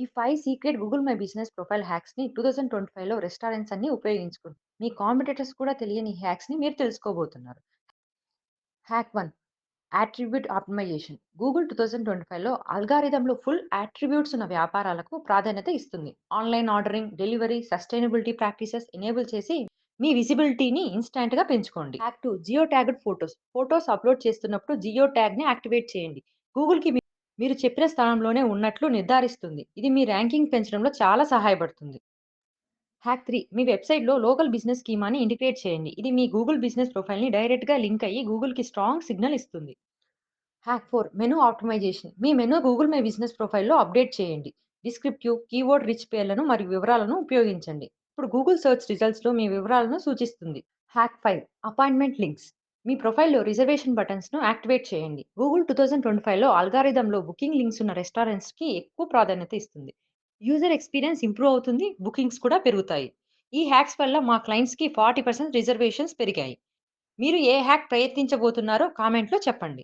ఈ 5 secret Google my business profile హ్యాక్స్‌ని 2025లో రెస్టారెంట్స్ అన్నీ ఉపయోగించుకోండి. మీ కాంపిటీటర్స్ కూడా తెలియని హ్యాక్స్‌ని మీరు తెలుసుకోబోతున్నారు. Hack 1 attribute optimization. గూగుల్ 2025లో అల్గారిథంలో ఫుల్ అట్రిబ్యూట్స్ ఉన్న వ్యాపారాలకు ప్రాధాన్యత ఇస్తుంది. Online ordering, delivery, sustainability practices enable చేసి మీ విజిబిలిటీని ఇన్‌స్టాంట్‌గా పెంచుకోండి. Hack 2 geo tagged photos. Photos upload చేస్తున్నప్పుడు జియో ట్యాగ్‌ని యాక్టివేట్ చేయండి. గూగుల్‌కి మీరు చెప్పిన స్థలంలోనే ఉన్నట్లు నిర్ధారిస్తుంది. ఇది మీ ర్యాంకింగ్ పెంచడంలో చాలా సహాయపడుతుంది. హ్యాక్ 3 మీ వెబ్‌సైట్‌లో లోకల్ బిజినెస్ స్కీమాని ఇంటిగ్రేట్ చేయండి. ఇది మీ గూగుల్ బిజినెస్ ప్రొఫైల్‌ని డైరెక్ట్‌గా లింక్ అయ్యి గూగుల్‌కి స్ట్రాంగ్ సిగ్నల్ ఇస్తుంది. Hack 4 menu optimization. మీ మెను గూగుల్ మై బిజినెస్ ప్రొఫైల్‌లో అప్డేట్ చేయండి. డిస్క్రిప్టివ్, కీవర్డ్ రిచ్ పేర్లను మరియు వివరాలను ఉపయోగించండి. ఇప్పుడు గూగుల్ సెర్చ్ రిజల్ట్స్‌లో మీ వివరాలను సూచిస్తుంది. Hack 5 appointment links. మీ ప్రొఫైల్‌లో రిజర్వేషన్ బటన్స్‌ను యాక్టివేట్ చేయండి. గూగుల్ 2025లో అల్గారిథంలో బుకింగ్ లింక్స్ ఉన్న రెస్టారెంట్స్‌కి ఎక్కువ ప్రాధాన్యత ఇస్తుంది. యూజర్ ఎక్స్‌పీరియన్స్ ఇంప్రూవ్ అవుతుంది. బుకింగ్స్ కూడా పెరుగుతాయి. ఈ హ్యాక్స్ వల్ల మా క్లయింట్స్‌కి 40% రిజర్వేషన్స్ పెరిగాయి. మీరు ఏ హ్యాక్ ప్రయత్నించబోతున్నారో కామెంట్‌లో చెప్పండి.